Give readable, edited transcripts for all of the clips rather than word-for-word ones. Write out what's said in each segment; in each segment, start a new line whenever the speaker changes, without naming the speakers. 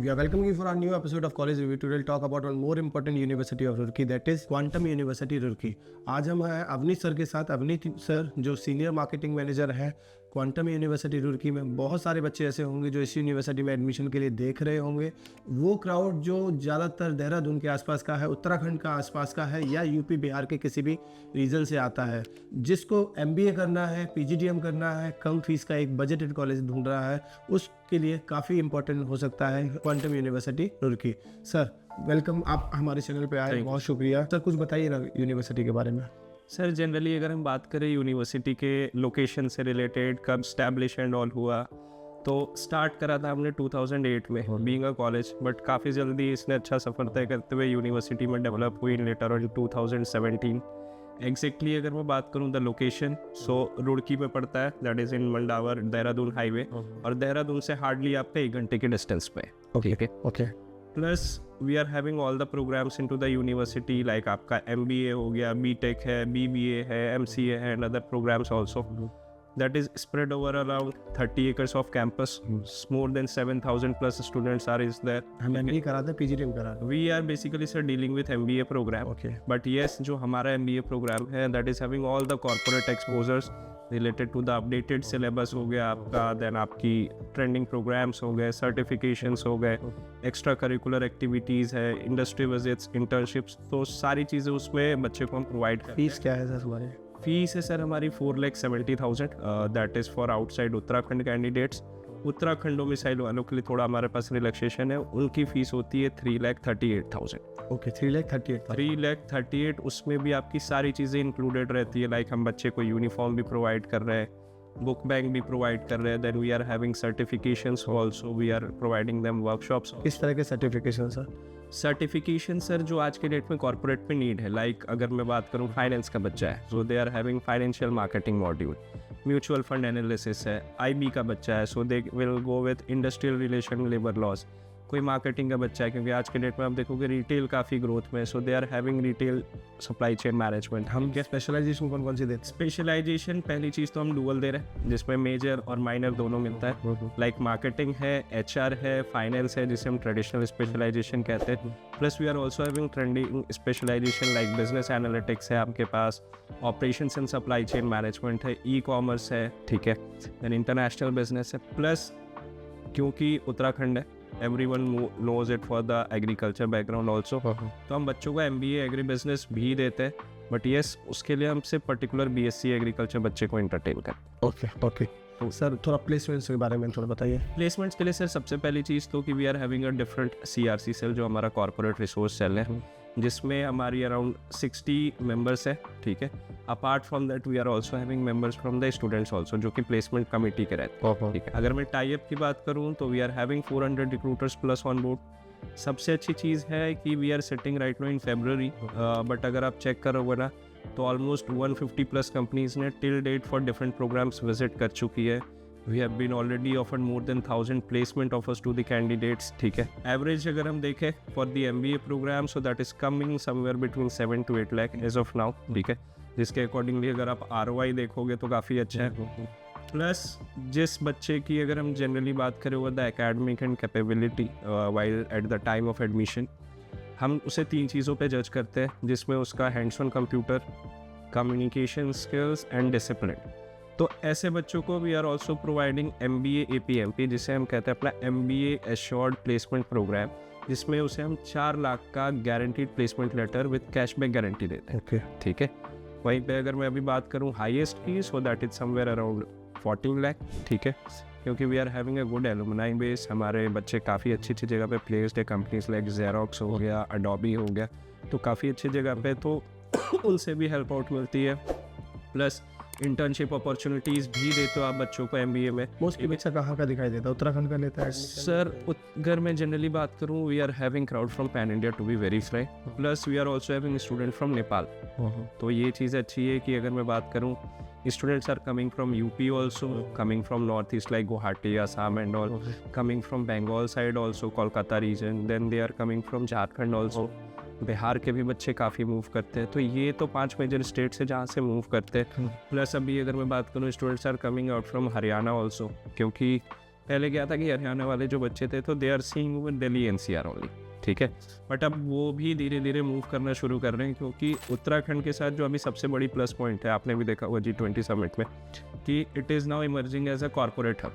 We are welcoming you for our new episode of College Review. Today we'll talk about one more important university of Roorkee, that is Quantum University Roorkee. आज हम हैं Awanish sir के साथ। Awanish sir जो senior marketing manager हैं quantum university Roorkee में। बहुत सारे बच्चे ऐसे होंगे जो इस यूनिवर्सिटी में एडमिशन के लिए देख रहे होंगे। वो क्राउड जो ज़्यादातर देहरादून के आसपास का है, उत्तराखंड का आसपास का है, या यूपी बिहार के किसी भी रीजन से आता है, जिसको MBA करना है, PGDM करना है, कम फीस का एक बजटेड कॉलेज ढूंढ रहा है, उसके लिए काफ़ी इंपॉर्टेंट हो सकता है quantum university Roorkee. Sir welcome, आप हमारे चैनल पे आए, बहुत शुक्रिया। सर कुछ बताइए ना यूनिवर्सिटी के बारे में।
सर जनरली अगर हम बात करें यूनिवर्सिटी के लोकेशन से रिलेटेड, कब स्टैब्लिश एंड ऑल हुआ, तो स्टार्ट करा था हमने 2008 में बीइंग अ कॉलेज, बट काफ़ी जल्दी इसने अच्छा सफ़र तय करते हुए यूनिवर्सिटी में डेवलप हुई लेटर ऑन 2017। एग्जैक्टली अगर मैं बात करूं द लोकेशन, सो रुड़की में पड़ता है, that is in Mandawar Dehradun highway, और देहरादून से हार्डली आपका 1 घंटे के डिस्टेंस पे।
Okay.
Plus we are having all the programs into the university, like आपका MBA हो गया, BTech है, BBA है, MCA है, and other programs also. That is spread over around 30 acres of campus. More than 7,000 plus students are is there.
हम MBA कराते हैं, PGDM कराते
We are basically sir dealing with MBA program.
Okay.
But yes, जो हमारा MBA program है, that is having all the corporate exposures related to the updated syllabus हो गया आपका, then आपकी trending programs हो गए, certifications हो गए, extra curricular activities है, industry visits, internships, तो सारी चीज़ें उसमें बच्चे को हम प्रोवाइड करते हैं।
फीस क्या है सर हमारे?
फीस है सर हमारी 4,70,000, that is for outside Uttarakhand candidates. Uttarakhand domicile वालों के लिए थोड़ा हमारे पास रिलैक्सेशन है, उनकी फ़ीस होती है 3,38,000।
ओके, 3,38,000।
3,38,000 उसमें भी आपकी सारी चीज़ें इंक्लूडेड रहती है, लाइक हम बच्चे को यूनिफॉर्म भी प्रोवाइड कर रहे हैं, बुक बैंक भी प्रोवाइड कर रहे हैं, then we are having certifications also, we are providing them workshops.
किस तरह के सर्टिफिकेशन सर?
सर्टिफिकेशन सर जो आज के डेट में कॉर्पोरेट पे नीड है, लाइक अगर मैं बात करूं फाइनेंस का बच्चा है, so they are having financial marketing module, mutual fund analysis है, IB का बच्चा है, so they will go with industrial relation, labour laws. कोई मार्केटिंग का बच्चा है, क्योंकि आज के डेट में आप देखोगे रिटेल काफ़ी ग्रोथ में, so they are having retail supply chain management.
हम क्या स्पेशलाइजेशन कौन कौन सी देते हैं?
स्पेशलाइजेशन पहली चीज़ तो हम डुअल दे रहे हैं, जिसमें मेजर और माइनर दोनों मिलता है, लाइक मार्केटिंग है, HR है, फाइनेंस है, जिसे हम ट्रेडिशनल स्पेशलाइजेशन कहते हैं। Plus we are also having trending specialisation like business analytics है आपके पास, operations and supply chain management है, ई-कॉमर्स है, ठीक है, देन इंटरनेशनल बिजनेस है। प्लस क्योंकि उत्तराखंड है, everyone knows it for the agriculture background also, तो हम बच्चों को MBA एग्री बिजनेस भी देते हैं, बट यस उसके लिए हम सिर्फ पर्टिकुलर BSc एग्रीकल्चर बच्चे को इंटरटेन करते हैं।
ओके। तो सर थोड़ा प्लेसमेंट्स के बारे में थोड़ा बताइए।
प्लेसमेंट्स के लिए सर सबसे पहली चीज़ तो कि we are having a different CRC cell, जो हमारा कॉर्पोरेट रिसोर्स सेल है, जिसमें हमारी अराउंड 60 मेंबर्स है, ठीक है। Apart from that we are also having members from the students also, जो कि प्लेसमेंट कमेटी के रहते हैं, ठीक है। अगर मैं टाई अप की बात करूँ तो we are having 400 recruiters plus on board. सबसे अच्छी चीज़ है कि we are sitting right now in February, but अगर आप चेक करोगे ना तो ऑलमोस्ट 150 प्लस कंपनीज ने till date for different programs visit कर चुकी है। We have been already offered more than 1,000 placement offers to the candidates, ठीक है। Average अगर हम देखें for the MBA program, so that is coming somewhere between 7 to 8 lakh as of now, ठीक है, जिसके अकॉर्डिंगली अगर आप ROI देखोगे तो काफ़ी अच्छा है। प्लस जिस बच्चे की अगर हम जनरली बात करें वो the academic and capability while at the time of admission, हम उसे 3 चीज़ों पे जज करते हैं, जिसमें उसका hands on computer, communication skills and discipline. तो ऐसे बच्चों को we are also providing MBA APMP, जिसे हम कहते हैं अपना MBA एश्योर्ड प्लेसमेंट प्रोग्राम, जिसमें उसे हम 4 लाख का guaranteed placement letter with cashback guarantee देते हैं,
ओके,
ठीक है। वहीं पे अगर मैं अभी बात करूँ हाईएस्ट की, so that is somewhere around 14 lakh, ठीक है, क्योंकि we are having a good alumni base. हमारे बच्चे काफ़ी अच्छी अच्छी जगह पे प्लेस्ड है, कंपनीज लाइक जेरोक्स हो गया, अडोबी हो गया, तो काफ़ी अच्छी जगह पे, तो उनसे भी हेल्प आउट मिलती है। प्लस इंटर्नशिप अपॉर्चुनिटीज़ भी देते हो आप बच्चों को MBA में।
मोस्टली बच्चा कहाँ का दिखाई देता है? उत्तराखंड का लेता है
सर अगर मैं जनरली बात करूँ, we are having crowd from pan India to be very fry, plus we are also having student from Nepal. तो ये चीज़ अच्छी है कि अगर मैं बात करूँ, students are coming from UP also, coming from northeast like Guwahati, Assam and all, coming from Bengal side also, Kolkata region, then they are coming from Jharkhand also, Bihar के भी बच्चे काफ़ी मूव करते हैं। तो ये तो 5 मेजर स्टेट्स है जहाँ से मूव करते हैं। प्लस अभी अगर मैं बात करूँ, students are coming out from Haryana also, क्योंकि पहले क्या था कि हरियाणा वाले जो बच्चे थे तो they are seeing with Delhi NCR only, ठीक है, बट अब वो भी धीरे धीरे मूव करना शुरू कर रहे हैं, क्योंकि उत्तराखंड के साथ जो अभी सबसे बड़ी प्लस पॉइंट है, आपने भी देखा होगा G20 समिट में, कि it is now emerging as a corporate hub.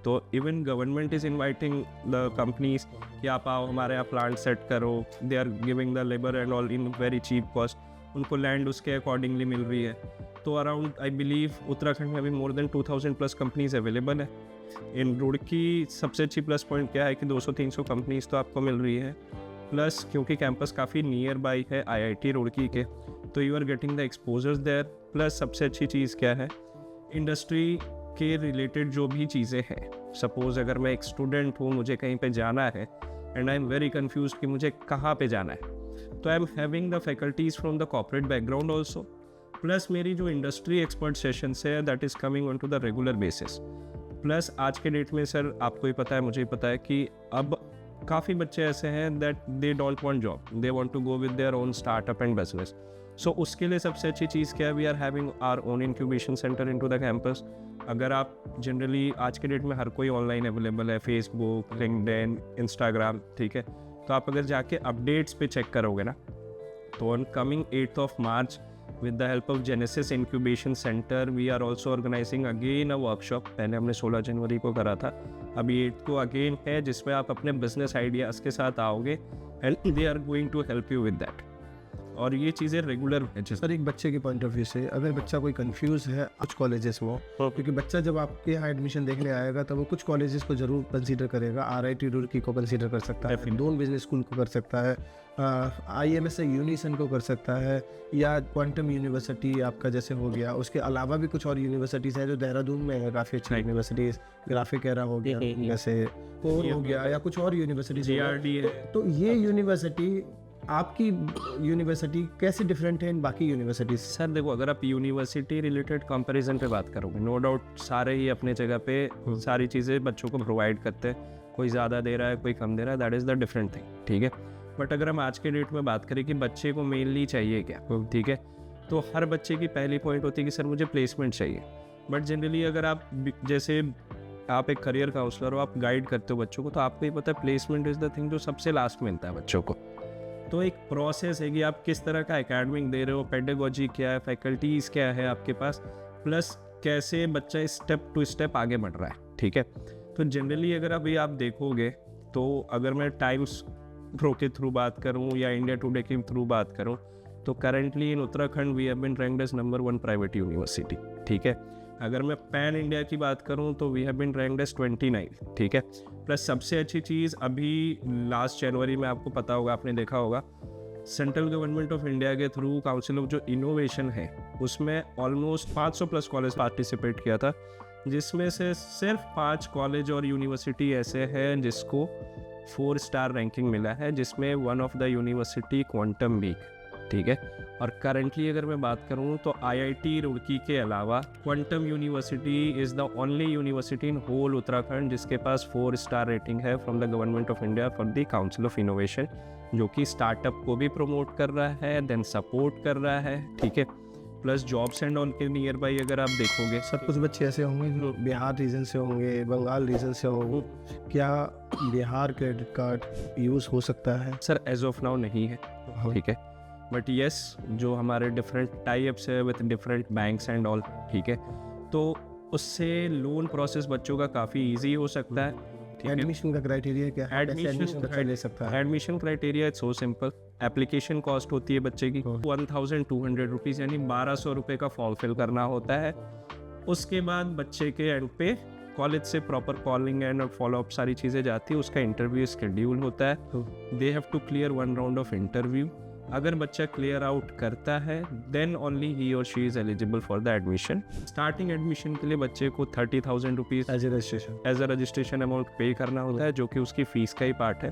तो even government is inviting the companies कि आप आओ हमारे यहाँ प्लांट सेट करो, they are giving the labour and all in very cheap cost, उनको लैंड उसके अकॉर्डिंगली मिल रही है। तो अराउंड आई बिलीव उत्तराखंड में अभी more than 2000 plus companies available है। इन रुड़की सबसे अच्छी प्लस पॉइंट क्या है कि 200-300 कंपनीज तो आपको मिल रही है, प्लस क्योंकि कैंपस काफ़ी नियर बाई है IIT रुड़की के, तो you are getting the exposures there. Plus सबसे अच्छी चीज़ क्या है, इंडस्ट्री के रिलेटेड जो भी चीज़ें हैं, सपोज़ अगर मैं एक स्टूडेंट हूँ, मुझे कहीं पे जाना है and I am very confuse कि मुझे कहाँ पे जाना है, तो I am having the faculties from the corporate background also, plus मेरी जो इंडस्ट्री एक्सपर्ट सेशंस है that is coming on to the regular basis. Plus आज के डेट में सर आपको ही पता है, मुझे ही पता है कि अब काफ़ी बच्चे ऐसे हैं that they don't want job, they want to go with their own startup and business. So उसके लिए सबसे अच्छी चीज़ क्या है, we are having our own incubation centre into the campus. अगर आप जनरली आज के डेट में हर कोई ऑनलाइन अवेलेबल है, फेसबुक, लिंक्डइन, इंस्टाग्राम, ठीक है, तो आप अगर जाके अपडेट्स पे चेक करोगे ना, तो on coming 8th March with the help of Genesis Incubation Center we are also organizing again a workshop। पहले हमने 16 जनवरी को करा था, अभी 8 को अगेन है, जिसमें आप अपने बिजनेस आइडियाज़ के साथ आओगे and they are going to help you with that. और ये चीज़ें रेगुलर है।
सर एक बच्चे के पॉइंट ऑफ व्यू से अगर बच्चा कोई कंफ्यूज है कुछ कॉलेजेस में, क्योंकि बच्चा जब आपके यहाँ एडमिशन देखने आएगा तो वो कुछ कॉलेजेस को जरूर कंसीडर करेगा, RIT रुड़की को कंसीडर कर सकता है, फिर बिजनेस स्कूल को कर सकता है, IMS यूनिसन को कर सकता है, या क्वांटम यूनिवर्सिटी आपका जैसे हो गया। उसके अलावा भी कुछ और यूनिवर्सिटीज़ हैं जो देहरादून में है, काफ़ी अच्छी यूनिवर्सिटीज़, ग्राफिक एरा हो गया, जैसे कोर हो गया, या कुछ और यूनिवर्सिटीज़
GRD है।
तो ये यूनिवर्सिटी आपकी यूनिवर्सिटी कैसे डिफरेंट है इन बाकी यूनिवर्सिटीज?
सर देखो, अगर आप यूनिवर्सिटी रिलेटेड कंपैरिजन पे बात करोगे, नो डाउट सारे ही अपने जगह पे सारी चीज़ें बच्चों को प्रोवाइड करते हैं, कोई ज़्यादा दे रहा है, कोई कम दे रहा है, that is the different thing, ठीक है। बट अगर हम आज के डेट में बात करें कि बच्चे को मेनली चाहिए क्या, ठीक है, तो हर बच्चे की पहली पॉइंट होती है कि सर मुझे प्लेसमेंट चाहिए। बट जनरली अगर आप जैसे आप एक करियर काउंसलर हो, आप गाइड करते हो बच्चों को, तो आपको ये पता है प्लेसमेंट इज़ द थिंग जो सबसे लास्ट मिलता है बच्चों को। तो एक प्रोसेस है कि आप किस तरह का एकेडमिक दे रहे हो, पेडागोजी क्या है, फैकल्टीज़ क्या है आपके पास, प्लस कैसे बच्चा स्टेप टू स्टेप आगे बढ़ रहा है, ठीक है। तो जनरली अगर अभी आप देखोगे, तो अगर मैं टाइम्स प्रो के थ्रू बात करूं या इंडिया टुडे के थ्रू बात करूं, तो currently in Uttarakhand we have been ranked as number 1 private university, ठीक है। अगर मैं पैन इंडिया की बात करूं तो we have been ranked as 29, ठीक है। प्लस सबसे अच्छी चीज़ अभी लास्ट जनवरी में आपको पता होगा, आपने देखा होगा, सेंट्रल गवर्नमेंट ऑफ इंडिया के थ्रू काउंसिल ऑफ जो इनोवेशन है उसमें ऑलमोस्ट 500 प्लस कॉलेज पार्टिसिपेट किया था, जिसमें से सिर्फ 5 कॉलेज और यूनिवर्सिटी ऐसे हैं जिसको 4 स्टार रैंकिंग मिला है, जिसमें one of the university Quantum week, ठीक है। और करंटली अगर मैं बात करूं तो IIT रुड़की के अलावा Quantum University is the only university in whole Uttarakhand जिसके पास 4 स्टार रेटिंग है from the government of India for the council of innovation, जो कि स्टार्टअप को भी प्रमोट कर रहा है, देन सपोर्ट कर रहा है, ठीक है। प्लस जॉब्स एंड ऑल के नियर बाई अगर आप देखोगे,
सर कुछ बच्चे ऐसे होंगे जो बिहार रीजन से होंगे, बंगाल रीजन से होंगे, क्या बिहार क्रेडिट कार्ड यूज़ हो सकता है?
सर एज ऑफ नाउ नहीं है, ठीक है, बट येस जो हमारे डिफरेंट टाइप्स है with different banks and all, ठीक है, तो उससे लोन प्रोसेस बच्चों का काफ़ी इजी हो सकता है।
एडमिशन का क्राइटेरिया क्या है? एडमिशन बच्चा ले सकता है?
Admission criteria it's so simple. Application cost होती है बच्चे की 1200 रुपीज़, यानी 1200 रुपये का फॉर्म फिल करना होता है। उसके बाद बच्चे के एंड पे कॉलेज से प्रॉपर कॉलिंग एंड फॉलोअप सारी चीज़ें जाती है, उसका इंटरव्यू शेड्यूल होता है, they have to clear 1 round of interview. अगर बच्चा क्लियर आउट करता है देन ओनली ही और she is eligible for the admission. Starting admission के लिए बच्चे को 30,000 rupees as a registration amount pay करना होता है, जो कि उसकी फ़ीस का ही पार्ट है।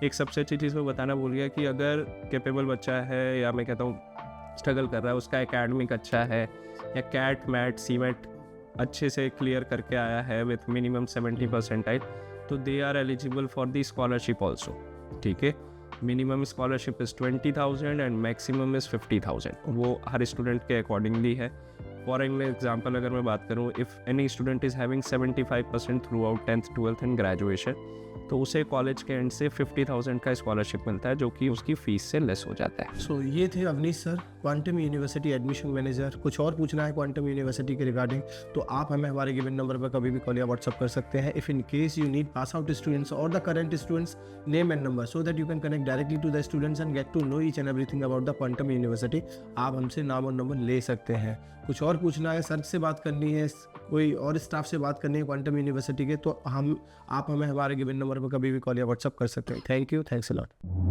एक सबसे अच्छी चीज़ मैं बताना भूल गया कि अगर कैपेबल बच्चा है, या मैं कहता हूँ स्ट्रगल कर रहा है, उसका एकेडमिक अच्छा है, या कैट मैट सीमेट अच्छे से क्लियर करके आया है विथ मिनिमम 70 परसेंटाइल, तो they are eligible for the scholarship also, ठीक है। Minimum scholarship is 20,000 and maximum is 50,000, वो हर स्टूडेंट के अकॉर्डिंगली है। फॉर एग्जाम्पल अगर मैं बात करूँ, if any student is having 75% throughout 10th 12th and graduation, तो उसे कॉलेज के एंड से 50,000 का स्कॉलरशिप मिलता है, जो कि उसकी फीस से लेस हो जाता है।
सो ये थे Avneesh sir, Quantum University admission manager. कुछ और पूछना है क्वांटम यूनिवर्सिटी के रिगार्डिंग तो आप हमें हमारे गिवन नंबर पर कभी भी कॉल या व्हाट्सअप कर सकते हैं। If in case you need pass out students और the current students name and number, so that you can connect directly to the students and get to know each and everything about the quantum university, आप हमसे नाम और number ले सकते हैं। कुछ और पूछना है, सर से बात करनी है, कोई और स्टाफ से बात करनी है क्वांटम यूनिवर्सिटी के, तो आप हमें हमारे गिवन नंबर पर कभी भी कॉल या व्हाट्सअप कर सकते हैं। Thank you, thanks a lot.